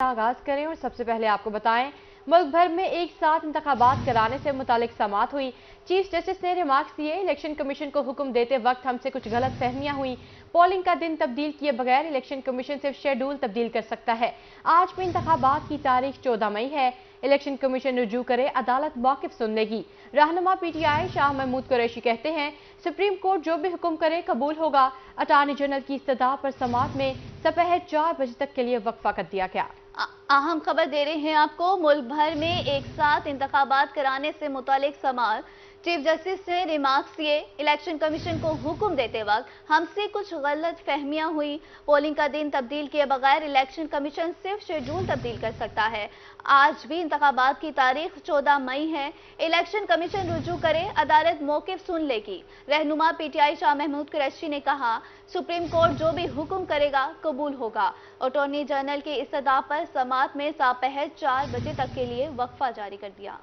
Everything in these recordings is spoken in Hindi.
आगाज करें और सबसे पहले आपको बताएं, मुल्क भर में एक साथ इंतखाबात कराने से मुतालिक समाअत हुई। चीफ जस्टिस ने रिमार्क्स दिए, इलेक्शन कमीशन को हुक्म देते वक्त हमसे कुछ गलत फहमियां हुई। पोलिंग का दिन तब्दील किए बगैर इलेक्शन कमीशन सिर्फ शेड्यूल तब्दील कर सकता है। आज भी इंतखाबात की तारीख 14 मई है। इलेक्शन कमीशन रुजू करे, अदालत मौकिफ सुन लेगी। रहनुमा पीटीआई शाह महमूद कुरैशी कहते हैं, सुप्रीम कोर्ट जो भी हुक्म करे कबूल होगा। अटॉर्नी जनरल की इस्तदा पर समाअत में दोपहर 4 बजे तक के लिए वक्फा कर दिया गया। अहम खबर दे रहे हैं आपको। मुल्क भर में एक साथ इंतखाबात कराने से मुतालिक समाअत। चीफ जस्टिस ने रिमार्क्स दिए, इलेक्शन कमीशन को हुक्म देते वक्त हमसे कुछ गलत फहमियां हुई। पोलिंग का दिन तब्दील किए बगैर इलेक्शन कमीशन सिर्फ शेड्यूल तब्दील कर सकता है। आज भी इंतखाबात की तारीख 14 मई है। इलेक्शन कमीशन रुजू करे, अदालत मौकिफ सुन लेगी। रहनुमा पीटीआई शाह महमूद कुरैशी ने कहा, सुप्रीम कोर्ट जो भी हुक्म करेगा कबूल होगा। अटॉर्नी जनरल की इस्तदा पर समाअत में दोपहर 4 बजे तक के लिए वक्फा जारी कर दिया।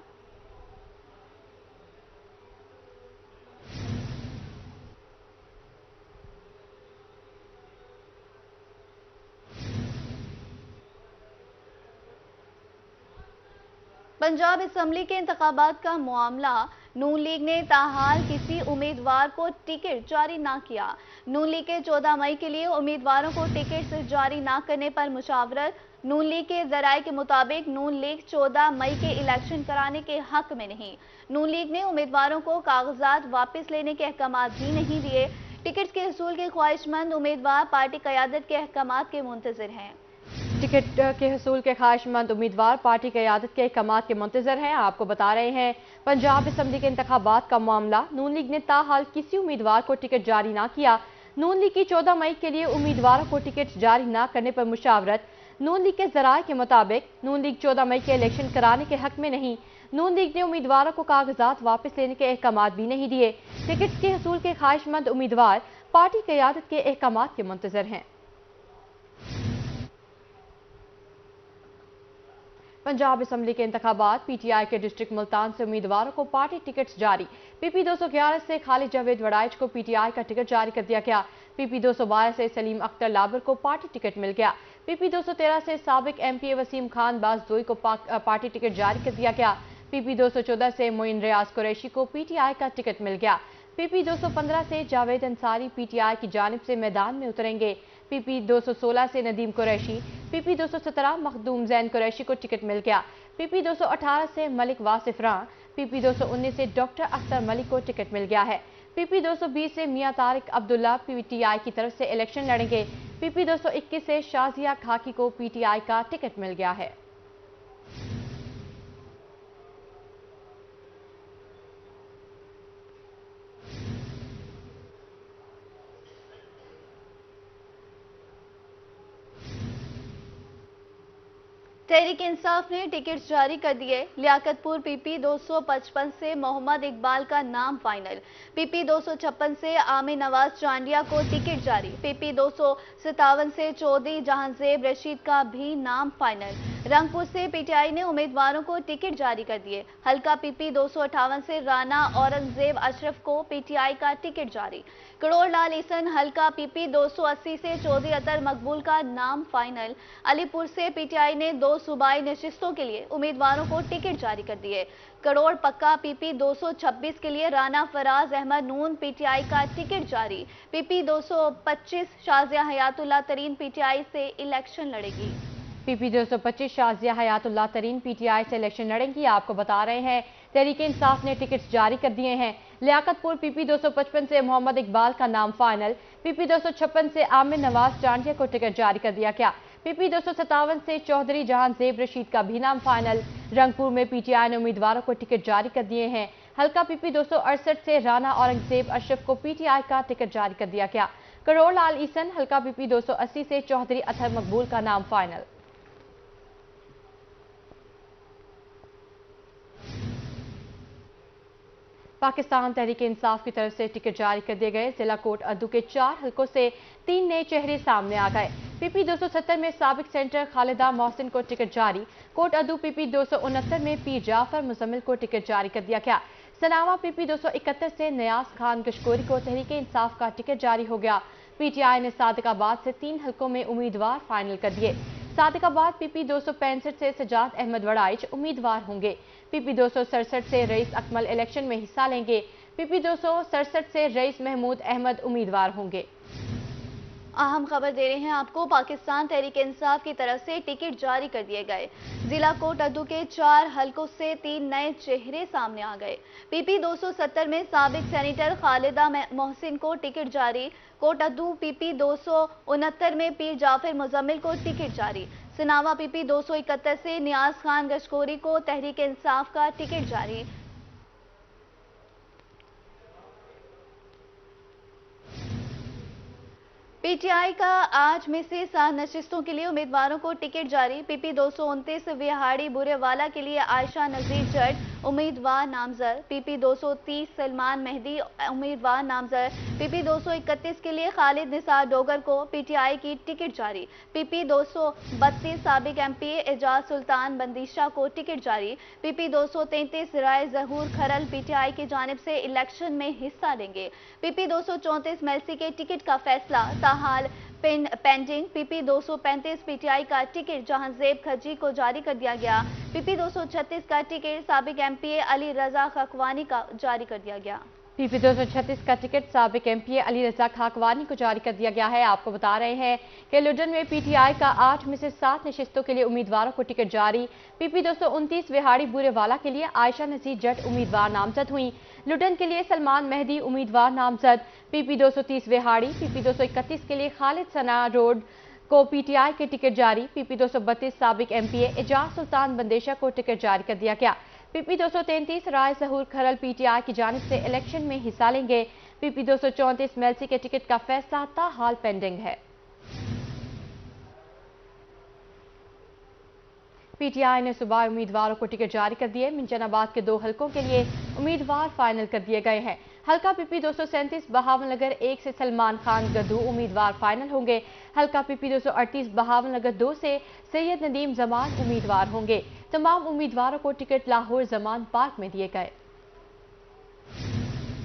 पंजाब असम्बली के इंतखाबात का मामला, नून लीग ने ताहाल किसी उम्मीदवार को टिकट जारी ना किया। नून लीग के 14 मई के लिए उम्मीदवारों को टिकट जारी ना करने पर मुशावरत। नून लीग के जराये के मुताबिक नून लीग 14 मई के इलेक्शन कराने के हक में नहीं। नून लीग ने उम्मीदवारों को कागजात वापस लेने के अहकाम भी नहीं दिए। टिकट के हसूल के ख्वाहिशमंद उम्मीदवार पार्टी क़यादत के अहकाम के मुंतज़िर हैं। टिकट के हसूल के ख्वाहिशमंद उम्मीदवार पार्टी क़यादत के अहकाम के मुंतज़िर हैं। आपको बता रहे हैं, पंजाब असम्बली के इंतखाबात का मामला, नून लीग ने ताहाल किसी उम्मीदवार को टिकट जारी ना किया। नून लीग की 14 मई के लिए उम्मीदवारों को टिकट जारी ना करने पर मुशावरत। नून लीग के जराये के मुताबिक नून लीग 14 मई के इलेक्शन कराने के हक में नहीं। नून लीग ने उम्मीदवारों को कागजात वापस लेने के अहकाम भी नहीं दिए। टिकट के हसूल के ख्वाहिशमंद उम्मीदवार पार्टी क़यादत के अहकाम के मुंतज़िर हैं। पंजाब असम्बली के इंतखाबात, पीटीआई के डिस्ट्रिक्ट मुल्तान से उम्मीदवारों को पार्टी टिकट्स जारी। पीपी 211 से खालिद जावेद वड़ाइच को पीटीआई का टिकट जारी कर दिया गया। पीपी 212 से सलीम अख्तर लाबर को पार्टी टिकट मिल गया। पीपी 213 से साबिक एमपीए वसीम खान बाजदोई को पार्टी टिकट जारी कर दिया गया। पीपी 214 से मोइन रियाज कुरैशी को पीटीआई का टिकट मिल गया। पीपी 215 से जावेद अंसारी पीटीआई की जानिब से मैदान में उतरेंगे। पीपी 216 से नदीम कुरैशी, पीपी 217 मखदूम जैन कुरैशी को टिकट मिल गया। पीपी 218 से मलिक वासिफ रां, पीपी 219 से डॉक्टर अख्तर मलिक को टिकट मिल गया है। पीपी 220 से मियां तारिक अब्दुल्ला पीटीआई की तरफ से इलेक्शन लड़ेंगे। पीपी 221 से शाजिया खाकी को पीटीआई का टिकट मिल गया है। तहरीक इंसाफ ने टिकट जारी कर दिए। लियाकतपुर पीपी 255 से मोहम्मद इकबाल का नाम फाइनल। पीपी 256 से आमिर नवाज चांडिया को टिकट जारी। पीपी 257 से चौधरी जहांजेब रशीद का भी नाम फाइनल। रंगपुर से पीटीआई ने उम्मीदवारों को टिकट जारी कर दिए। हल्का पीपी 258 से राना औरंगजेब अशरफ को पीटीआई का टिकट जारी। करोड़ लाल ईसन हल्का पीपी 280 से चौधरी अतर मकबूल का नाम फाइनल। अलीपुर से पीटीआई ने 2 सूबाई नशिस्तों के लिए उम्मीदवारों को टिकट जारी कर दिए। करोड़ पक्का पीपी 226 के लिए राना फराज अहमद नून पीटीआई का टिकट जारी। पीपी 225 शाजिया हयातुल्लाह तरीन पीटीआई से इलेक्शन लड़ेगी। पीपी 225 शाजिया हयातुल्लाह तरीन पीटीआई से इलेक्शन लड़ेंगी। आपको बता रहे हैं, तहरीक इंसाफ ने टिकट्स जारी कर दिए हैं। लियाकतपुर पीपी 255 से मोहम्मद इकबाल का नाम फाइनल। पीपी 256 से आमिर नवाज चांडिया को टिकट जारी कर दिया गया। पीपी 257 से चौधरी जहांजेब रशीद का भी नाम फाइनल। रंगपुर में पीटीआई ने उम्मीदवारों को टिकट जारी कर दिए हैं। हल्का पीपी 268 से राना औरंगजेब अशरफ को पीटीआई का टिकट जारी कर दिया गया। करोड़ लाल ईसन हल्का पीपी 280 से चौधरी अतर मकबूल का नाम फाइनल। पाकिस्तान तहरीक इंसाफ की तरफ से टिकट जारी कर दिए गए। जिला कोट अद्दू के 4 हलकों से 3 नए चेहरे सामने आ गए। पीपी 270 में साबिक सेंटर खालिदा मोहसिन को टिकट जारी। कोट अद्दू पीपी 269 में पीर जाफर मुजम्मिल को टिकट जारी कर दिया गया। सनावा पीपी 271 से नयाज खान गशकोरी को तहरीक इंसाफ का टिकट जारी हो गया। पीटीआई ने सादिकाबाद से 3 हलकों में उम्मीदवार फाइनल कर दिए। सादिकाबाद PP 265 से सजाद अहमद वड़ाइच उम्मीदवार होंगे। PP 267 से रईस अकमल इलेक्शन में हिस्सा लेंगे। PP 267 से रईस महमूद अहमद उम्मीदवार होंगे। अहम खबर दे रहे हैं आपको। पाकिस्तान तहरीक इंसाफ की तरफ से टिकट जारी कर दिए गए। जिला कोटअद्दू के 4 हलकों से 3 नए चेहरे सामने आ गए। PP 270 में साबिक सेनेटर खालिदा मोहसिन को टिकट जारी। कोटअद्दू PP 269 में पीर जाफर मुजम्मिल को टिकट जारी। सिनावा PP 271 से नियाज खान गशकोरी को तहरीक इंसाफ का टिकट जारी। PTI का आज में से 7 नशिस्तों के लिए उम्मीदवारों को टिकट जारी। PP 229 विहाड़ी बुरेवाला के लिए आयशा नजीर जट उम्मीदवार नामजद। PP 230 सलमान मेहदी उम्मीदवार नामजद। PP 231 के लिए खालिद निसार डोगर को PTI की टिकट जारी। PP 232 साबिक MP एजाज सुल्तान बंदीशा को टिकट जारी। PP 233 राय जहूर खरल PTI की जानिब से इलेक्शन में हिस्सा लेंगे। PP 234 मेलसी के टिकट का फैसला हाल पेंडिंग। PP 235 PTI का टिकट जहांजेब खजी को जारी कर दिया गया। PP 236 का टिकट साबिक MP अली रजा खकवानी का जारी कर दिया गया। PP 236 का टिकट साबिक MP अली रजा खाकवानी को जारी कर दिया गया है। आपको बता रहे हैं कि लुडन में PTI का 8 में से 7 नशिस्तों के लिए उम्मीदवारों को टिकट जारी। PP 229 विहाड़ी बुरेवाला के लिए आयशा नजीर जट उम्मीदवार नामजद हुई। लुडन के लिए सलमान मेहदी उम्मीदवार नामजद। PP 230 विहाड़ी। PP 231 के लिए खालिद सना रोड को PTI के टिकट जारी। PP 232 साबिक MP एजाज सुल्तान बंदेशा को टिकट जारी कर दिया गया। PP 233 राय जहूर खरल PTI की जानिब से इलेक्शन में हिस्सा लेंगे। PP 234 मेलसी के टिकट का फैसला ताहाल पेंडिंग है। PTI ने सुबह उम्मीदवारों को टिकट जारी कर दिए। मिंजनाबाद के 2 हलकों के लिए उम्मीदवार फाइनल कर दिए गए हैं। हल्का PP 237 बहावलनगर 1 से सलमान खान गद्दू उम्मीदवार फाइनल होंगे। हल्का PP 238 बहावलनगर 2 से सैयद नदीम जमान उम्मीदवार होंगे। तमाम उम्मीदवारों को टिकट लाहौर जमान पार्क में दिए गए।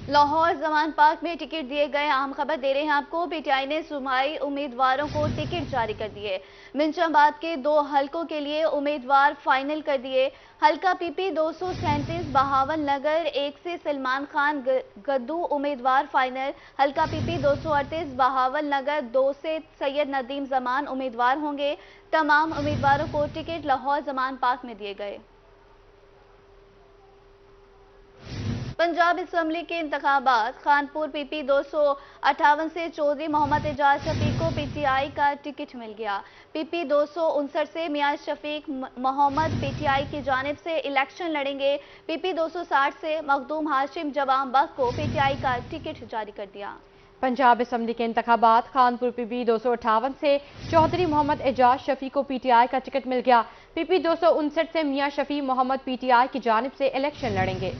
लाहौर जमान पार्क में टिकट दिए गए। अहम खबर दे रहे हैं आपको। PTI ने सूबाई उम्मीदवारों को टिकट जारी कर दिए। मिंजाबाद के 2 हलकों के लिए उम्मीदवार फाइनल कर दिए। हल्का PP 237 बहावल नगर 1 से सलमान खान गद्दू उम्मीदवार फाइनल। हल्का PP 238 बहावल नगर 2 से सैयद नदीम जमान उम्मीदवार होंगे। तमाम उम्मीदवारों को टिकट लाहौर जमान पार्क में दिए गए। पंजाब असम्बली के इंतखाबात। खानपुर PP 258 से चौधरी मोहम्मद एजाज शफीक को PTI का टिकट मिल गया। PP 259 से मियां शफीक मोहम्मद PTI की जानिब से इलेक्शन लड़ेंगे। PP 260 से मखदूम हाशिम जवाम बख्त को PTI का टिकट जारी कर दिया। पंजाब असम्बली के इंतखाबात। खानपुर PP 258 से चौधरी मोहम्मद एजाज शफी को PTI का टिकट मिल गया। PP 259 से मियां शफी मोहम्मद PTI की जानिब से इलेक्शन लड़ेंगे।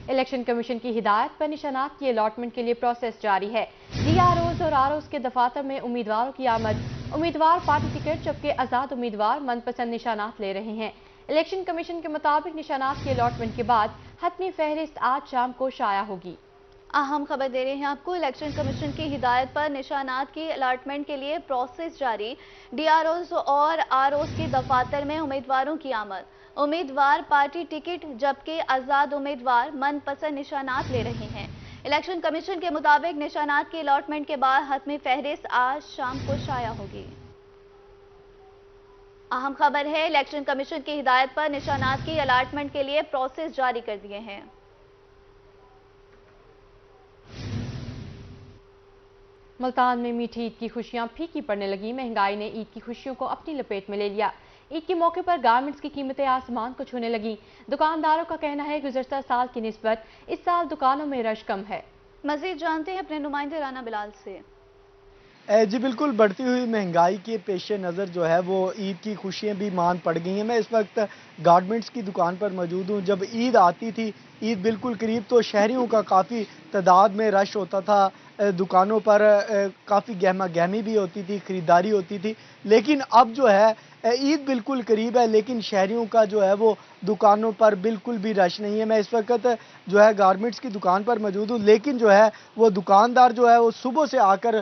इलेक्शन कमीशन की हिदायत पर निशानात की अलॉटमेंट के लिए प्रोसेस जारी है। DROs और ROs के दफातर में उम्मीदवारों की आमद। उम्मीदवार पार्टी टिकट जबकि आज़ाद उम्मीदवार मनपसंद निशानात ले रहे हैं। इलेक्शन कमीशन के मुताबिक निशानात की अलॉटमेंट के बाद हतमी फहरिस्त आज शाम को शाया होगी। अहम खबर दे रहे हैं आपको। इलेक्शन कमीशन की हिदायत पर निशानात की अलॉटमेंट के लिए प्रोसेस जारी। DROs और ROs के दफातर में उम्मीदवारों की आमद। उम्मीदवार पार्टी टिकट जबकि आज़ाद उम्मीदवार मनपसंद निशानात ले रहे हैं। इलेक्शन कमीशन के मुताबिक निशानात की अलॉटमेंट के बाद हतमी फहरिस्त आज शाम को शाया होगी। अहम खबर है। इलेक्शन कमीशन की हिदायत पर निशानात की अलॉटमेंट के लिए प्रोसेस जारी कर दिए हैं। मुल्तान में मीठी ईद की खुशियां फीकी पड़ने लगी। महंगाई ने ईद की खुशियों को अपनी लपेट में ले लिया। ईद के मौके पर गारमेंट्स की कीमतें आसमान को छूने लगी। दुकानदारों का कहना है गुज़श्ता साल की निस्बत इस साल दुकानों में रश कम है। मजीद जानते हैं अपने नुमाइंदे राना बिलाल से। जी बिल्कुल, बढ़ती हुई महंगाई के पेश नज़र जो है वो ईद की खुशियां भी मान पड़ गई हैं। मैं इस वक्त गारमेंट्स की दुकान पर मौजूद हूँ। जब ईद आती थी ईद बिल्कुल करीब तो शहरियों का काफ़ी तादाद में रश होता था, दुकानों पर काफ़ी गहमा गहमी भी होती थी, ख़रीदारी होती थी। लेकिन अब जो है ईद बिल्कुल करीब है, लेकिन शहरियों का जो है वो दुकानों पर बिल्कुल भी रश नहीं है। मैं इस वक्त जो है गारमेंट्स की दुकान पर मौजूद हूँ, लेकिन जो है वो दुकानदार जो है वो सुबह से आकर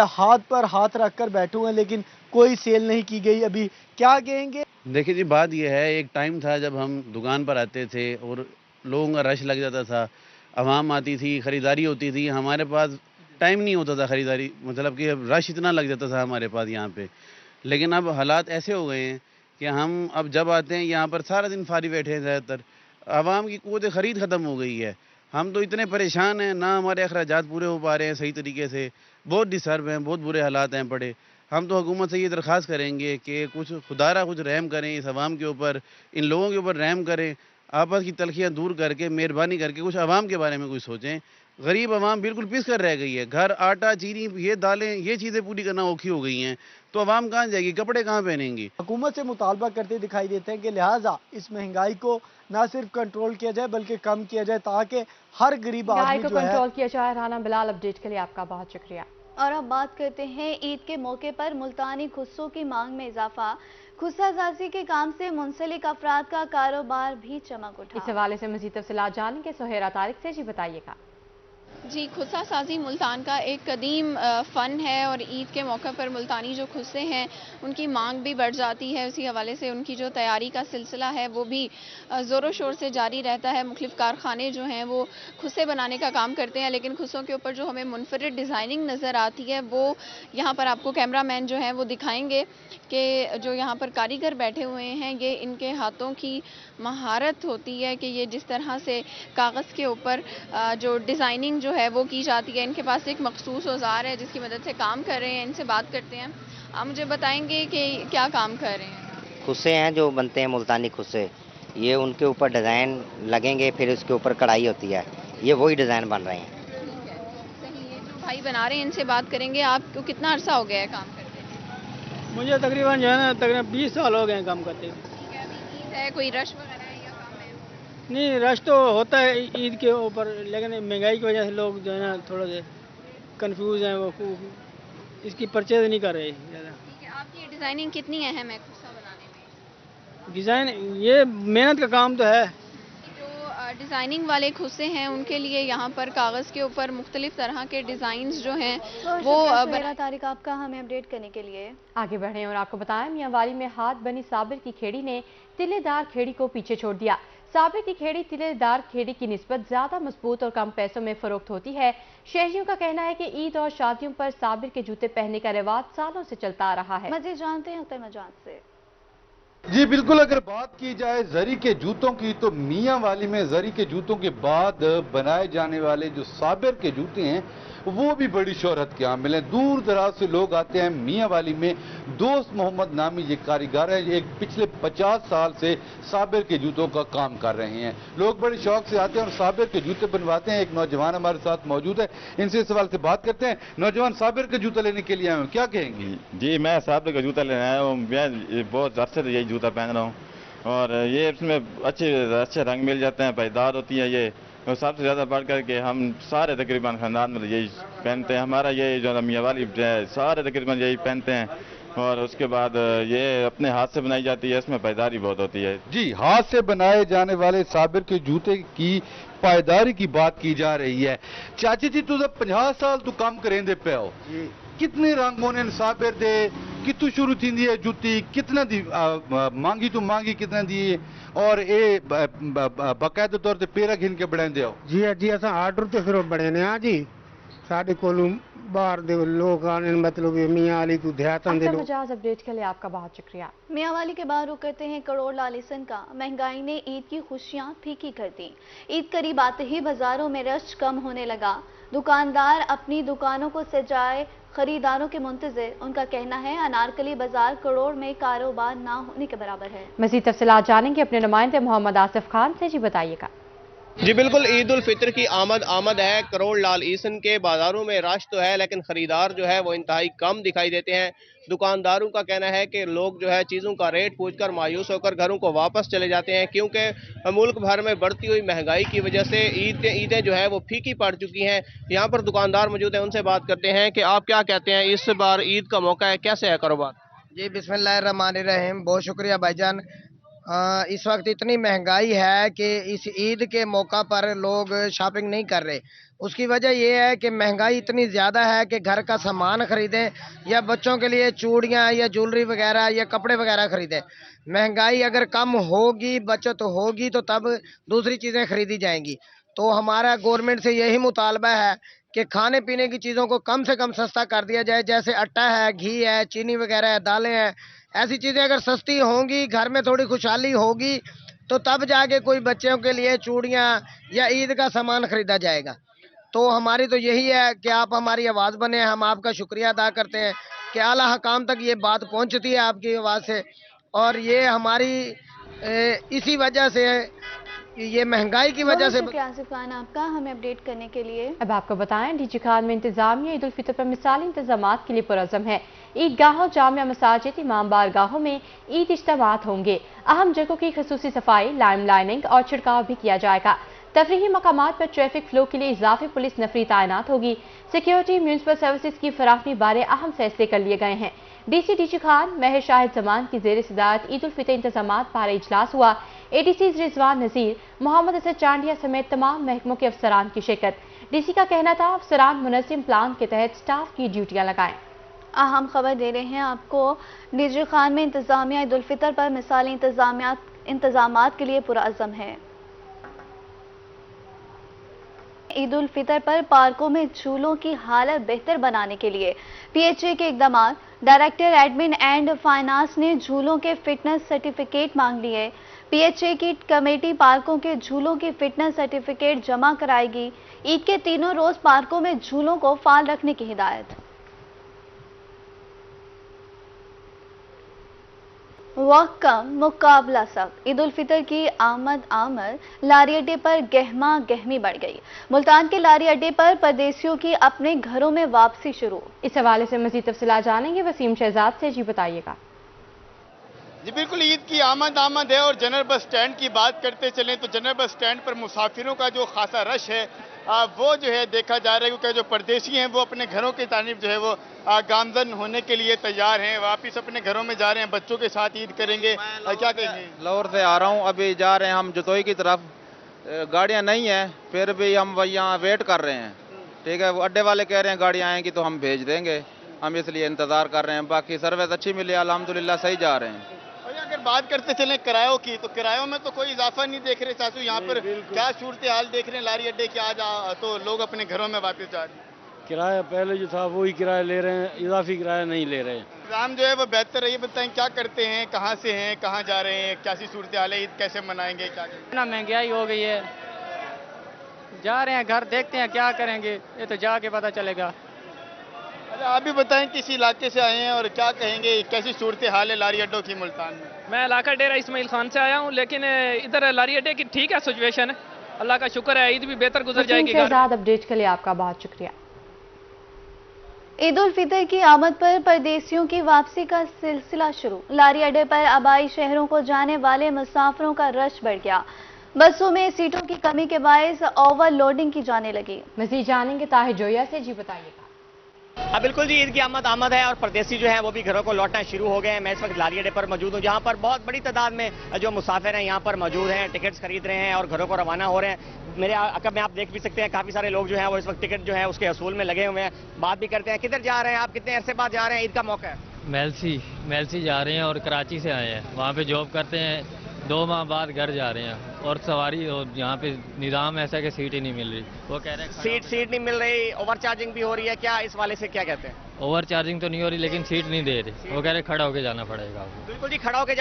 हाथ पर हाथ रख कर बैठे हुए हैं, लेकिन कोई सेल नहीं की गई अभी। क्या कहेंगे? देखिए जी, बात यह है, एक टाइम था जब हम दुकान पर आते थे और लोगों का रश लग जाता था, आवाम आती थी, ख़रीदारी होती थी, हमारे पास टाइम नहीं होता था ख़रीदारी, मतलब कि अब रश इतना लग जाता था हमारे पास यहाँ पे। लेकिन अब हालात ऐसे हो गए हैं कि हम अब जब आते हैं यहाँ पर सारा दिन फारी बैठे हैं ज़्यादातर, आवाम की क़ुव्वत ख़रीद ख़त्म हो गई है। हम तो इतने परेशान हैं, ना हमारे अखराजात पूरे हो पा रहे हैं सही तरीके से, बहुत डिस्टर्ब हैं, बहुत बुरे हालात हैं पड़े। हम तो हुकूमत से ये दरख्वास्त करेंगे कि कुछ खुदारा कुछ रहम करें इस आवाम के ऊपर, इन लोगों के ऊपर रहम करें, आपस की तलखियाँ दूर करके मेहरबानी करके कुछ आवाम के बारे में कुछ सोचें। गरीब आवाम बिल्कुल पिस कर रह गई है, घर, आटा, चीनी, ये दालें, ये चीज़ें पूरी करना औखी हो गई हैं, तो आवाम कहाँ जाएगी, कपड़े कहाँ पहनेंगी। हुकूमत से मुतालबा करते दिखाई देते हैं कि लिहाजा इस महंगाई को ना सिर्फ कंट्रोल किया जाए बल्कि कम किया जाए, ताकि हर गरीब आदमी जो है कंट्रोल किया जाए। राना बिलाल, अपडेट के लिए आपका बहुत शुक्रिया। और अब बात करते हैं ईद के मौके पर मुल्तानी खुस्सों की मांग में इजाफा। खुस्सासाजी के काम से मुंसलिक अफराद का कारोबार भी चमक उठा। इस हवाले से मजीद तफसीलात जानेंगे सुहेरा तारिक से। जी बताइएगा। जी, खुस्सा साजी मुल्तान का एक कदीम फ़न है और ईद के मौके पर मुल्तानी जो खुस्से हैं उनकी मांग भी बढ़ जाती है। उसी हवाले से उनकी जो तैयारी का सिलसिला है वो भी ज़ोरों शोर से जारी रहता है। मुख्तलिफ़ कारखाने जो हैं वो खुस्से बनाने का काम करते हैं, लेकिन खुस्सों के ऊपर जो हमें मुनफरिद डिज़ाइनिंग नज़र आती है वो यहाँ पर आपको कैमरामैन जो हैं वो दिखाएंगे कि जो यहाँ पर कारीगर बैठे हुए हैं ये इनके हाथों की महारत होती है कि ये जिस तरह से कागज़ के ऊपर जो डिज़ाइनिंग जो है वो की जाती है। इनके पास एक मखसूस औजार है जिसकी मदद से काम कर रहे हैं। इनसे बात करते हैं। आप मुझे बताएंगे कि क्या काम कर रहे हैं? खुस्से हैं जो बनते हैं मुल्तानी खुस्से, ये उनके ऊपर डिज़ाइन लगेंगे, फिर उसके ऊपर कढ़ाई होती है, ये वही डिज़ाइन बन रहे हैं। ठीक है, सही है। जो भाई बना रहे हैं इनसे बात करेंगे। आपको कितना अरसा हो गया है काम करते हैं? मुझे तकरीबन जो है ना तकरीबन 20 साल हो गए हैं काम करते हैं। ठीक है, अभी ईद है, कोई रश वगैरह है या काम है? नहीं, रश तो होता है ईद के ऊपर, लेकिन महंगाई की वजह से लोग जो है ना थोड़ा से कंफ्यूज हैं, वो इसकी परचेज नहीं कर रहे ज़्यादा। ठीक है, आपकी डिज़ाइनिंग कितनी अहम है खुस्सा बनाने में? डिज़ाइन ये मेहनत का काम तो है। जो डिज़ाइनिंग वाले खुस्से हैं उनके लिए यहाँ पर कागज़ के ऊपर मुख्तलिफ तरह के डिज़ाइंस जो हैं वो मेरा तारिक आपका हमें अपडेट करने के लिए। आगे बढ़ें और आपको बताएं, मियांवाली में हाथ बनी साबिर की खेड़ी ने तिलेदार खेड़ी को पीछे छोड़ दिया। साबिर की खेड़ी तिलेदार खेड़ी की निस्बत ज्यादा मजबूत और कम पैसों में फरोख्त होती है। शहरियों का कहना है कि ईद और शादियों पर साबिर के जूते पहनने का रिवाज सालों से चलता आ रहा है। मजीद जानते हैं अख्तर मजाद से। जी बिल्कुल, अगर बात की जाए जरी के जूतों की तो मियांवाली में जरी के जूतों के बाद बनाए जाने वाले जो साबिर के जूते हैं वो भी बड़ी शोहरत के हामिल हैं। दूर दराज से लोग आते हैं मियांवाली में। दोस्त मोहम्मद नामी ये कारीगर है, एक पिछले 50 साल से साबिर के जूतों का काम कर रहे हैं। लोग बड़े शौक से आते हैं और साबिर के जूते बनवाते हैं। एक नौजवान हमारे साथ मौजूद है, इनसे इस सवाल से बात करते हैं। नौजवान, साबिर का जूता लेने के लिए आए हो, क्या कहेंगे? जी, मैं साबिर का जूता लेने आया हूँ। मैं बहुत अरसे से यही जूता पहन रहा हूँ और ये इसमें अच्छे रंग मिल जाते हैं, पायदार होती है ये। और सबसे ज़्यादा बढ़ करके हम सारे तकरीबन ख़ानदान में यही पहनते हैं। हमारा ये जो मियांवाली सारे तकरीबन यही पहनते हैं और उसके बाद ये अपने हाथ से बनाई जाती है, इसमें पायदारी बहुत होती है। जी, हाथ से बनाए जाने वाले साबिर के जूते की पायदारी की बात की जा रही है। चाची जी, तुझे 50 साल तू काम करेंदे पे हो, कितने रंगों ने साबिर दे कितु शुरू थी है जुती कितना दी मांगी तो मांगी कितना दी और ये बाकायदा तौर से पेरा घिन के बनाते हो? जी असा आर्डर तो फिर बने ने हाँ जी, साढ़े कोलू बाहर दे लोग आने, मतलब मियांवाली को ध्यान दे लो। अपडेट के लिए आपका बहुत शुक्रिया। मियांवाली के बाद रुक करते हैं करोड़ लालिसन का। महंगाई ने ईद की खुशियां फीकी कर दी। ईद करीब आते ही बाजारों में रश कम होने लगा। दुकानदार अपनी दुकानों को सजाए खरीदारों के मुंतजिर। उनका कहना है अनारकली बाजार करोड़ में कारोबार ना होने के बराबर है। मज़ीद तफसीलात जानेंगे अपने नुमाइंदे मोहम्मद आसिफ खान से। जी बताइएगा। जी बिल्कुल, ईद उल फितर की आमद है। करोड़ लाल ईसन के बाजारों में रश तो है, लेकिन खरीदार जो है वो इंतहाई कम दिखाई देते हैं। दुकानदारों का कहना है कि लोग जो है चीज़ों का रेट पूछकर मायूस होकर घरों को वापस चले जाते हैं, क्योंकि मुल्क भर में बढ़ती हुई महंगाई की वजह से ईदें जो है वो फीकी पड़ चुकी हैं। यहाँ पर दुकानदार मौजूद हैं, उनसे बात करते हैं कि आप क्या कहते हैं, इस बार ईद का मौका है, कैसे है कारोबार? जी बिस्मिल्लाहिर्रहमानिर्रहीम, बहुत शुक्रिया भाईजान। इस वक्त इतनी महंगाई है कि इस ईद के मौका पर लोग शॉपिंग नहीं कर रहे। उसकी वजह यह है कि महंगाई इतनी ज़्यादा है कि घर का सामान खरीदें या बच्चों के लिए चूड़ियाँ या ज्वेलरी वगैरह या कपड़े वगैरह खरीदें। महंगाई अगर कम होगी, बचत होगी, तो तब दूसरी चीज़ें खरीदी जाएंगी। तो हमारा गवर्नमेंट से यही मुतालबा है कि खाने पीने की चीज़ों को कम से कम सस्ता कर दिया जाए, जैसे आटा है, घी है, चीनी वगैरह है, दालें हैं। ऐसी चीज़ें अगर सस्ती होंगी, घर में थोड़ी खुशहाली होगी, तो तब जाके कोई बच्चों के लिए चूड़ियाँ या ईद का सामान खरीदा जाएगा। तो हमारी तो यही है कि आप हमारी आवाज़ बने। हम आपका शुक्रिया अदा करते हैं कि आला हकाम तक ये बात पहुंचती है आपकी आवाज़ से, और ये हमारी इसी वजह से, ये महंगाई की वजह से। शुक्रिया आसिफ खान आपका हमें अपडेट करने के लिए। अब आपको बताएं, डीजी खान में इंतजामिया ईद उल फितर पर मिसाली इंतजामात के लिए पुरअज़म है। ईदगाहों, जामिया मसाजिद, इमाम बारगाहों में ईद इज्तिमात होंगे। अहम जगहों की खसूसी सफाई, लाइनिंग और छिड़काव भी किया जाएगा। तफरीही मकामात पर ट्रैफिक फ्लो के लिए इजाफी पुलिस नफरी तैनात होगी। सिक्योरिटी, म्यूनसिपल सर्विसेज की फराहमी बारे अहम फैसले कर लिए गए हैं। डीसी खान महर शाहिद जमान की जेर सदारत ईद उल फितर इंतजामात बारे इजलास हुआ। एडीसी रिजवान नजीर, मोहम्मद असद चांडिया समेत तमाम महकमों के अफसरान की शिरकत। डीसी का कहना था अफसरान मुनज़्ज़म प्लान के तहत स्टाफ की ड्यूटियां लगाएं। अहम खबर दे रहे हैं आपको, डीजी खान में इंतजामिया ईद उल फितर पर मिसाली इंतजामात के लिए पुरअज़म है। ईद उल फितर पर पार्कों में झूलों की हालत बेहतर बनाने के लिए पीएचए के इकदाम। डायरेक्टर एडमिन एंड फाइनेंस ने झूलों के फिटनेस सर्टिफिकेट मांग लिए। पीएचए की कमेटी पार्कों के झूलों की फिटनेस सर्टिफिकेट जमा कराएगी। ईद के तीनों रोज पार्कों में झूलों को फाल रखने की हिदायत। वक्त कम, मुकाबला सख्त। ईद उल फितर की आमद लारी अड्डे पर गहमा गहमी बढ़ गई। मुल्तान के लारी अड्डे पर परदेसियों की अपने घरों में वापसी शुरू। इस हवाले से मजीद तफसीलात जानेंगे वसीम शहजाद से। जी बताइएगा। जी बिल्कुल, ईद की आमद है और जनरल बस स्टैंड की बात करते चलें तो जनरल बस स्टैंड पर मुसाफिरों का जो खासा रश है वो जो है देखा जा रहा है, क्योंकि जो परदेसी हैं वो अपने घरों की तारीफ जो है वो गामजन होने के लिए तैयार हैं, वापिस अपने घरों में जा रहे हैं, बच्चों के साथ ईद करेंगे। क्या कहेंगे? लाहौर से आ रहा हूँ, अभी जा रहे हैं हम जतोई की तरफ। गाड़ियाँ नहीं हैं, फिर भी हम यहाँ वेट कर रहे हैं। ठीक है, वो अड्डे वाले कह रहे हैं गाड़ियाँ आएंगी तो हम भेज देंगे, हम इसलिए इंतज़ार कर रहे हैं। बाकी सर्विस अच्छी मिली, अल्हम्दुलिल्लाह सही जा रहे हैं। और अगर बात करते चलें किरायों की, तो किरायों में तो कोई इजाफा नहीं देख रहे चाचू, यहाँ पर क्या सूरत हाल देख रहे हैं लारी अड्डे की? आज तो लोग अपने घरों में वापस जा रहे हैं। किराया पहले जो था वही किराया ले रहे हैं, इजाफी किराया नहीं ले रहे हैं। इंतजाम जो है वो बेहतर है, ये बताएं क्या करते हैं, कहाँ से हैं, कहाँ जा रहे हैं, कैसी सूरत हाल है, ईद कैसे मनाएंगे, क्या करेंगे? ना महंगाई हो गई है, जा रहे हैं घर, देखते हैं क्या करेंगे, ये तो जाके पता चलेगा। अच्छा, आप भी बताएं किस इलाके से आए हैं और क्या कहेंगे, कैसी सूरत हाल है लारी अड्डों की मुल्तान में? मैं इलाका डेरा इस्माइल खान से आया हूँ, लेकिन इधर लारी अड्डे की ठीक है सिचुएशन, अल्लाह का शुक्र है, ईद भी बेहतर गुजर जाएगी। अपडेट के लिए आपका बहुत शुक्रिया। ईद उल फितर की आमद पर परदेसियों की वापसी का सिलसिला शुरू। लारी अड्डे पर आबाई शहरों को जाने वाले मुसाफिरों का रश बढ़ गया। बसों में सीटों की कमी के बायस ओवरलोडिंग की जाने लगी। मज़ीद जानेंगे ताहिर जोया से। जी बताइएगा। बिल्कुल जी, ईद की आमद है और परदेसी जो है वो भी घरों को लौटना शुरू हो गए हैं। मैं इस वक्त लारी अड्डे पर मौजूद हूँ, जहाँ पर बहुत बड़ी तादाद में जो मुसाफिर हैं यहाँ पर मौजूद हैं, टिकट्स खरीद रहे हैं और घरों को रवाना हो रहे हैं। मेरे अकब में आप देख भी सकते हैं, काफ़ी सारे लोग जो हैं वो इस वक्त टिकट जो है उसके असूल में लगे हुए हैं। बात भी करते हैं, किधर जा रहे हैं आप, कितने अरसे बाद जा रहे हैं, ईद का मौका है? मेलसी जा रहे हैं और कराची से आए हैं, वहाँ पे जॉब करते हैं, 2 माह बाद घर जा रहे हैं। और सवारी और यहाँ पे निज़ाम ऐसा कि सीट ही नहीं मिल रही, वो कह रहे हैं सीट नहीं मिल रही, ओवर चार्जिंग भी हो रही है क्या, इस वाले से क्या कहते हैं? ओवर चार्जिंग तो नहीं हो रही, लेकिन सीट नहीं दे रही, वो कह रहे खड़ा होकर जाना पड़ेगा। बिल्कुल जी, खड़ा होकर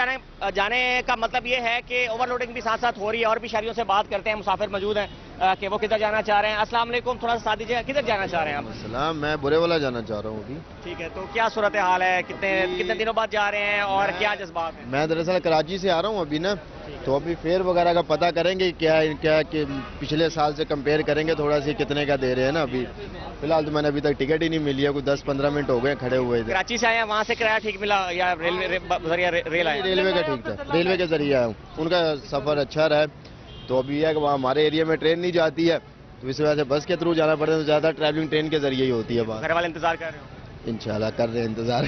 जाने का मतलब ये है कि ओवरलोडिंग भी साथ साथ हो रही है। और भी शहरियों से बात करते हैं, मुसाफिर मौजूद हैं, कि वो किधर जाना चाह रहे हैं। अस्सलाम वालेकुम, थोड़ा सा साथ दीजिएगा, किधर जाना चाह रहे हैं आप? सलाम, मैं बुरे वाला जाना चाह रहा हूँ अभी। ठीक है, तो क्या सूरत हाल है, कितने दिनों बाद जा रहे हैं और क्या जज्बात है? मैं दरअसल कराची से आ रहा हूँ अभी ना, तो अभी फेयर वगैरह का पता करेंगे क्या कि पिछले साल से कंपेयर करेंगे थोड़ा सी कितने का दे रहे हैं ना। अभी फिलहाल तो मैंने अभी तक टिकट ही नहीं मिली है, कुछ 10-15 मिनट हो गए खड़े हुए थे। कराची से आए हैं, वहाँ से किराया ठीक मिला या रेल आए? रेलवे का ठीक था, रेलवे के जरिए आया हूँ, उनका सफर अच्छा रहा है। तो अभी यह है कि वहाँ हमारे एरिया में ट्रेन नहीं जाती है, तो इस वजह से बस के थ्रू जाना पड़ता है। तो ज़्यादा ट्रैवलिंग ट्रेन के जरिए ही होती है। घर वाले इंतजार कर रहे हो? इंशाल्लाह कर रहे हैं इंतजार।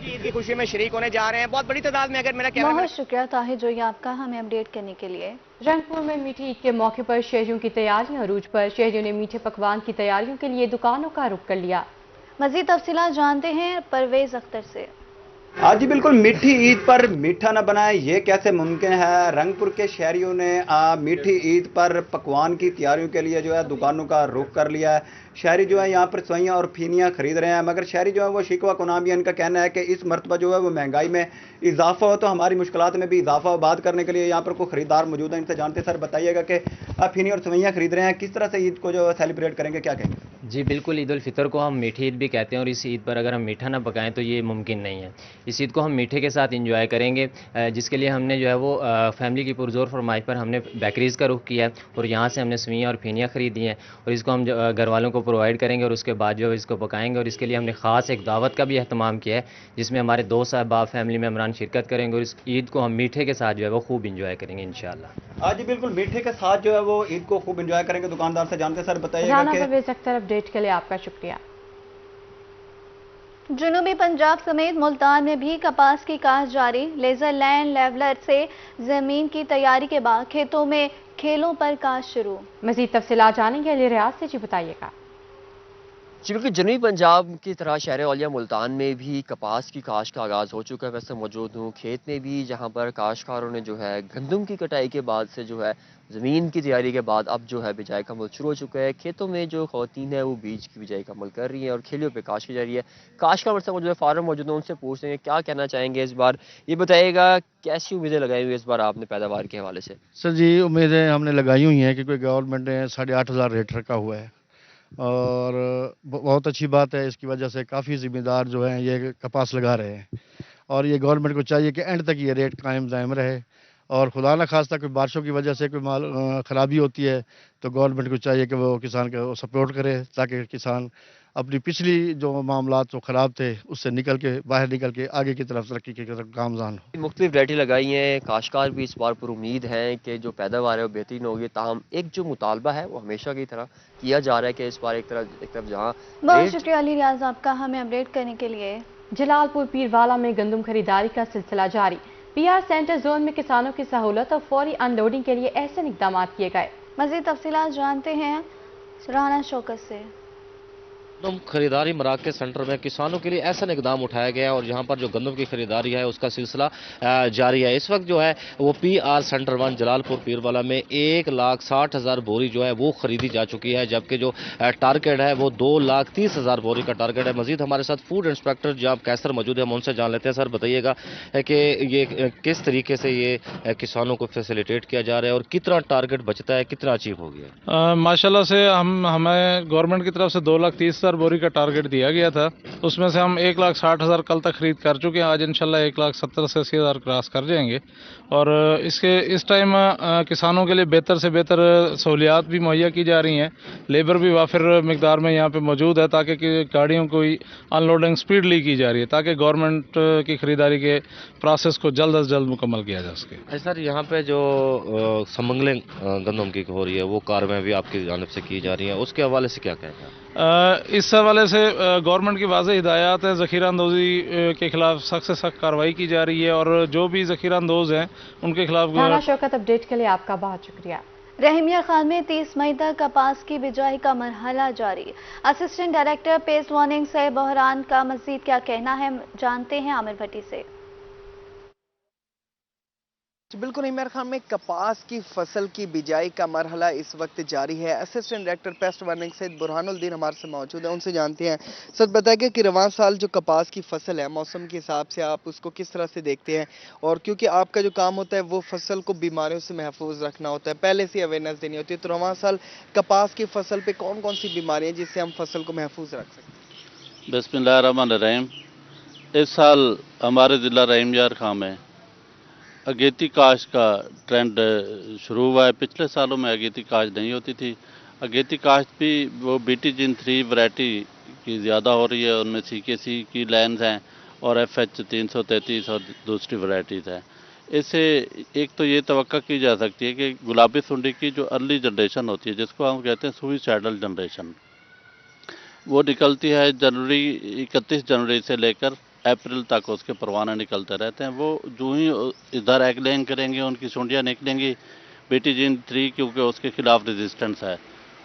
ईद की खुशी में शरीक होने जा रहे हैं बहुत बड़ी तादाद में। अगर मेरा बहुत शुक्रिया ताहिर जोई आपका हमें अपडेट करने के लिए। रंगपुर में मीठी ईद के मौके पर शहरियों की तैयारियां अरूज पर। शहरियों ने मीठे पकवान की तैयारियों के लिए दुकानों का रुख कर लिया। मजीद तफसीलात जानते हैं परवेज अख्तर से। आज जी बिल्कुल, मीठी ईद पर मीठा न बनाए ये कैसे मुमकिन है। रंगपुर के शहरियों ने मीठी ईद पर पकवान की तैयारियों के लिए जो है दुकानों का रुख कर लिया है। शहरी जो है यहाँ पर सवैयाँ और फीनियाँ खरीद रहे हैं, मगर शहरी जो है वो शिकवा कुनाम इनका कहना है कि इस मरतबा जो है वो महंगाई में इजाफा हो तो हमारी मुश्किलात में भी इजाफा हो। बात करने के लिए यहाँ पर कोई खरीदार मौजूद है, इनसे जानते सर बताइएगा कि आप फीनी और सवैयाँ खरीद रहे हैं, किस तरह से ईद को जो सेलिब्रेट करेंगे, क्या कहेंगे? जी बिल्कुल, ईद उल फितर को हम मीठी ईद भी कहते हैं और इस ईद पर अगर हम मीठा ना पकाएं तो ये मुमकिन नहीं है। इस ईद को हम मीठे के साथ इंजॉय करेंगे, जिसके लिए हमने जो है वो फैमिली की पुरजोर फरमाइश पर हमने बेकरीज़ का रुख किया है और यहाँ से हमने सवैयाँ और फीनियाँ खरीदी हैं और इसको हम घर वालों को प्रोवाइड करेंगे और उसके बाद जो है इसको पकाएंगे। और इसके लिए हमने ख़ास एक दावत का भी अहतमाम किया है जिसमें हमारे दोस्त अहबाब फैमिली मेम्बरान शिरकत करेंगे और इस ईद को हम मीठे के साथ जो है वो खूब इंजॉय करेंगे इंशाल्लाह। आज बिल्कुल मीठे के साथ जो है वो ईद को खूब इंजॉय करेंगे। दुकानदार से जानते सर बताइएगा कि परवेज अख्तर अपडेट के लिए आपका शुक्रिया। जुनूबी पंजाब समेत मुल्तान में भी कपास की काश्त जारी। लेजर लैंड लेवलर से जमीन की तैयारी के बाद खेतों में खेलों पर काश्त शुरू। मजीद तफसीलात जानेंगे अली रियाज से, जी बताइएगा। जी बिल्कुल, जनूबी पंजाब की तरह शहर औलिया मुल्तान में भी कपास की काश्त का आगाज़ हो चुका है। वैसे मौजूद हूँ खेत में भी, जहाँ पर काश्तकारों ने जो है गंदम की कटाई के बाद से जो है ज़मीन की तैयारी के बाद अब जो है बिजाई का अमल शुरू हो चुका है। खेतों में जो ख़वातीन है वो बीज की बिजाई का अमल कर रही हैं और खेलियों पे काश्त की जा रही है। काश्त का मौजूद है, फार्मर मौजूद है, उनसे पूछते हैं क्या कहना चाहेंगे इस बार। ये बताइएगा कैसी उम्मीदें लगाई हुई इस बार आपने पैदावार के हवाले से? सर जी, उम्मीदें हमने लगाई हुई हैं कि कोई गवर्नमेंट ने 8,500 रेट रखा हुआ है और बहुत अच्छी बात है। इसकी वजह से काफ़ी ज़िम्मेदार जो हैं ये कपास लगा रहे हैं और ये गवर्नमेंट को चाहिए कि एंड तक ये रेट कायम दायम रहे और खुदा न खास्ता कोई बारिशों की वजह से कोई माल ख़राबी होती है तो गवर्नमेंट को चाहिए कि वो किसान को सपोर्ट करे ताकि किसान अपनी पिछली जो मामलात जो ख़राब थे उससे बाहर निकल के आगे की तरफ तरक्की की तरफ गामजान हो। मुख्तलिफ वैरायटी लगाई हैं, काश्तकार भी इस बार पर उम्मीद है कि जो पैदावार है वो बेहतरीन होगी। ताहम एक जो मुतालबा है वो हमेशा की तरह किया जा रहा है कि इस बार एक तरफ जहाँ। बहुत शुक्रिया अली रियाज आपका हमें अपडेट करने के लिए। जलालपुर पीरवाला में गंदम खरीदारी का सिलसिला जारी। PR सेंटर जोन में किसानों की सहूलत और फौरी अनलोडिंग के लिए ऐसे इक़दाम किए गए। मज़ीद तफसीलात जानते हैं राना शौकत से। गंदम खरीदारी मराकज़ सेंटर में किसानों के लिए ऐसा इकदाम उठाया गया है और यहाँ पर जो गंदम की खरीदारी है उसका सिलसिला जारी है। इस वक्त जो है वो PR सेंटर 1 जलालपुर पीरवाला में 1,60,000 बोरी जो है वो खरीदी जा चुकी है, जबकि जो टारगेट है वो 2,30,000 बोरी का टारगेट है। मजीद हमारे साथ फूड इंस्पेक्टर जनाब कैसर मौजूद है, हम उनसे जान लेते हैं। सर बताइएगा कि ये किस तरीके से ये किसानों को फैसिलिटेट किया जा रहा है और कितना टारगेट बचता है, कितना अचीव हो गया? माशाल्लाह से हमें गवर्नमेंट की तरफ से 2,30,000 बोरी का टारगेट दिया गया था, उसमें से हम 1,60,000 कल तक खरीद कर चुके हैं। आज इंशाल्लाह 1,70,000 से 80,000 क्रॉस कर जाएंगे और इस टाइम किसानों के लिए बेहतर से बेहतर सहूलियात भी मुहैया की जा रही हैं। लेबर भी वाफिर मिकदार में यहाँ पे मौजूद है ताकि गाड़ियों को अनलोडिंग स्पीडली की जा रही है ताकि गवर्नमेंट की खरीदारी के प्रोसेस को जल्द अज जल्द मुकम्मल किया जा सके। सर यहाँ पे जो स्मगलिंग गंदम की हो रही है वो कार्रवाई भी आपकी जानिब से की जा रही है, उसके हवाले से क्या कहेंगे? इस हवाले से गवर्नमेंट की वाज़ेह हिदायत है, ज़ख़ीरा अंदोज़ी के खिलाफ सख्त से सख्त कार्रवाई की जा रही है और जो भी ज़ख़ीरा अंदोज़ हैं उनके खिलाफ। राना शौकत अपडेट के लिए आपका बहुत शुक्रिया। रहमिया खान में 30 मई तक कपास की बिजाई का मरहला जारी। असिस्टेंट डायरेक्टर पेस्ट वार्निंग से बहरान का मज़ीद क्या कहना है, जानते हैं आमिर भट्टी से। बिल्कुल इमरान खान में कपास की फसल की बिजाई का मरहला इस वक्त जारी है। असिस्टेंट डायरेक्टर पेस्ट वार्निंग से बुरहानुद्दीन हमारे से मौजूद है, उनसे जानते हैं। सर बताइए कि रवां साल जो कपास की फसल है, मौसम के हिसाब से आप उसको किस तरह से देखते हैं, और क्योंकि आपका जो काम होता है वो फसल को बीमारियों से महफूज रखना होता है, पहले से अवेयरनेस देनी होती है, तो रवां साल कपास की फसल पे कौन कौन सी बीमारियाँ जिससे हम फसल को महफूज रख सकते हैं? बिस्मिल्लाहिर्रहमानिर्रहीम। इस साल हमारे ज़िला रहीमयार खां में अगेती काश का ट्रेंड शुरू हुआ है। पिछले सालों में अगेती काश नहीं होती थी। अगेती काश भी वो BT-जिन 3 वैरायटी की ज़्यादा हो रही है, उनमें CKC की लाइन्स हैं और FH 333 और दूसरी वैरायटीज़ हैं। इससे एक तो ये तवक्का की जा सकती है कि गुलाबी सुंडी की जो अर्ली जनरेशन होती है, जिसको हम कहते हैं सुइसाइडल जनरेशन, वो निकलती है जनवरी 31 जनवरी से लेकर अप्रैल तक उसके परवाने निकलते रहते हैं। वो जो ही इधर एग लेइंग करेंगे उनकी सुंडियाँ निकलेंगी, BT-जिन 3 क्योंकि उसके खिलाफ रेजिस्टेंस है,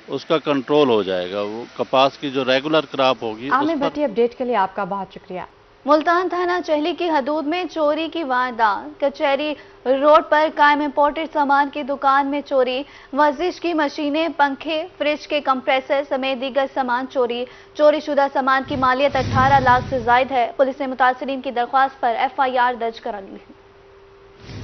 उसका कंट्रोल हो जाएगा। वो कपास की जो रेगुलर क्रॉप होगी। आमिर भट्टी, अपडेट के लिए आपका बहुत शुक्रिया। मुल्तान थाना चहली की हदूद में चोरी की वारदात। कचहरी रोड पर कायम इंपोर्टेड सामान की दुकान में चोरी, वर्जिश की मशीनें, पंखे, फ्रिज के कंप्रेसर समेत दीगर सामान चोरी। चोरी शुदा सामान की मालियत 18 लाख से जायद है। पुलिस ने मुतासिरीन की दरख्वास्त पर FIR दर्ज करा ली है।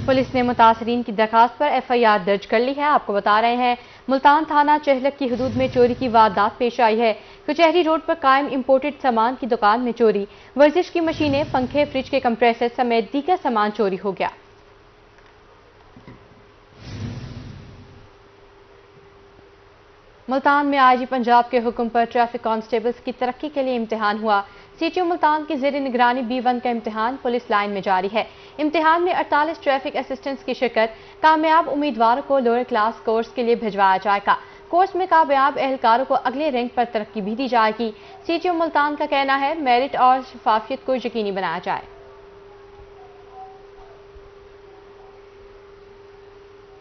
पुलिस ने मुतासरीन की दरखास्त पर FIR दर्ज कर ली है। आपको बता रहे हैं, मुल्तान थाना चहलक की हदूद में चोरी की वारदात पेश आई है। कचहरी रोड पर कायम इंपोर्टेड सामान की दुकान में चोरी, वर्जिश की मशीनें, पंखे, फ्रिज के कंप्रेसर समेत दीगर सामान चोरी हो गया। मुल्तान में IG पंजाब के हुक्म पर ट्रैफिक कांस्टेबल्स की तरक्की के लिए इम्तिहान हुआ। CTO मुल्तान की ज़ेर निगरानी B1 का इम्तिहान पुलिस लाइन में जारी है। इम्तिहान में 48 ट्रैफिक असिस्टेंट्स की शिरकत। कामयाब उम्मीदवारों को लोअर क्लास कोर्स के लिए भिजवाया जाएगा। कोर्स में कामयाब एहलकारों को अगले रैंक पर तरक्की भी दी जाएगी। CTO मुल्तान का कहना है, मेरिट और शफाफियत को यकीनी बनाया जाए।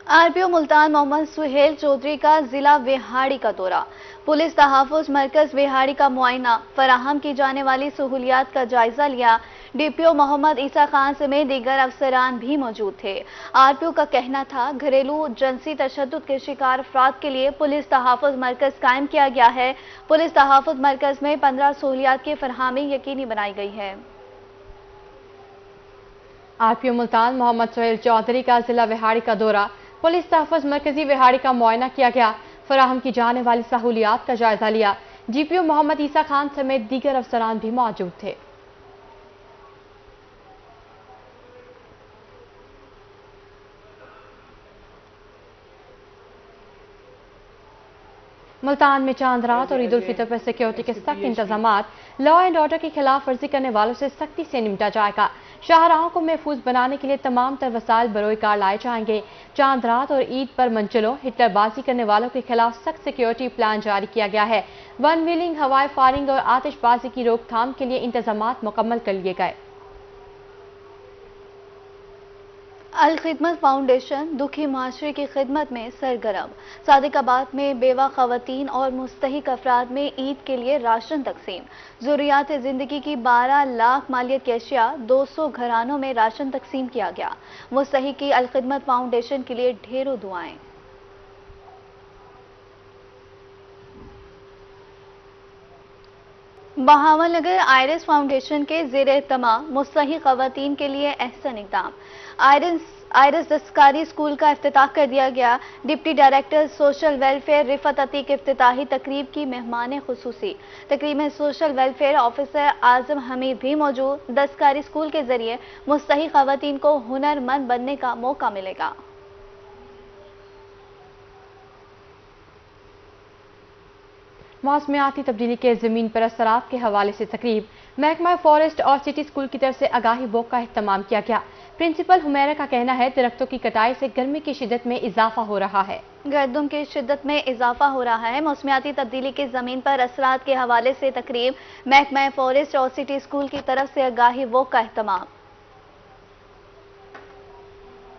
RPO मुल्तान मोहम्मद सुहेल चौधरी का जिला विहाड़ी का दौरा। पुलिस तहफ़्फ़ुज़ मरकज़ विहाड़ी का मुआयना, फराहम की जाने वाली सहूलियात का जायजा लिया। DPO मोहम्मद ईसा खान समेत दीगर अफसरान भी मौजूद थे। RPO का कहना था, घरेलू जिनसी तशद्दुद के शिकार अफराद के लिए पुलिस तहफ़्फ़ुज़ मरकज़ कायम किया गया है। पुलिस तहफ़्फ़ुज़ मरकज़ में 15 सहूलियात की फरहमी यकीनी बनाई गई है। RPO मुल्तान मोहम्मद सुहेल चौधरी का जिला विहाड़ी का दौरा। पुलिस तहफ़्फ़ुज़ मरकजी विहाड़ी का मुआयना किया गया, फराहम की जाने वाली सहूलियात का जायजा लिया। DPO मोहम्मद ईसा खान समेत दीगर अफसरान भी मौजूद थे। मुल्तान में चांद रात और ईद उल फितर पर सिक्योरिटी के सख्त इंतजामात। लॉ एंड ऑर्डर की खिलाफ वर्जी करने वालों से सख्ती से निपटा जाएगा। शाहराहों को महफूज बनाने के लिए तमाम तर वसाइल बरोए कार लाए जाएंगे। चांद रात और ईद पर मंचलों, हिटलरबाजी करने वालों के खिलाफ सख्त सिक्योरिटी प्लान जारी किया गया है। वन व्हीलिंग, हवाई फायरिंग और आतिशबाजी की रोकथाम के लिए इंतजामात मुकम्मल कर लिए गए। अल खिदमत फाउंडेशन दुखी माशरे की खिदमत में सरगर्म। सादिकाबाद में बेवा खवातीन और मुस्तहिक अफराद में ईद के लिए राशन तकसीम। ज़रूरियात ज़िंदगी की 12 लाख मालियत की अशिया 200 घरानों में राशन तकसीम किया गया। मुस्तहिक की अल खिदमत फाउंडेशन के लिए ढेरों दुआएं। बहावलनगर आयरस फाउंडेशन के ज़ेर एहतमाम मुस्तहिक खवातीन के लिए एहसन इक़दाम। आयरस दस्तकारी स्कूल का इफ्तिताह कर दिया गया। Deputy director social welfare Rifat Atiq इफ्तिताही तकरीब की मेहमान खुसूसी। तकरीब में social welfare officer Azam Hamid भी मौजूद। दस्तकारी स्कूल के जरिए मुस्तहिक खवातीन को हुनरमंद बनने का मौका मिलेगा। मौसमियाती तब्दीली के ज़मीन पर असरात के हवाले से तकरीब। महकमा फॉरेस्ट और सिटी स्कूल की तरफ से आगाही वॉक का अहतमाम किया गया। प्रिंसिपल हुमैरा का कहना है, दरख्तों की कटाई से गर्मी की शिद्दत में इजाफा हो रहा है। गर्दुम की शिद्दत में इजाफा हो रहा है। मौसमियाती तब्दीली के ज़मीन पर असरात के हवाले से तकरीब। महकमा फॉरेस्ट और सिटी स्कूल की तरफ से आगाही वॉक का अहतमाम।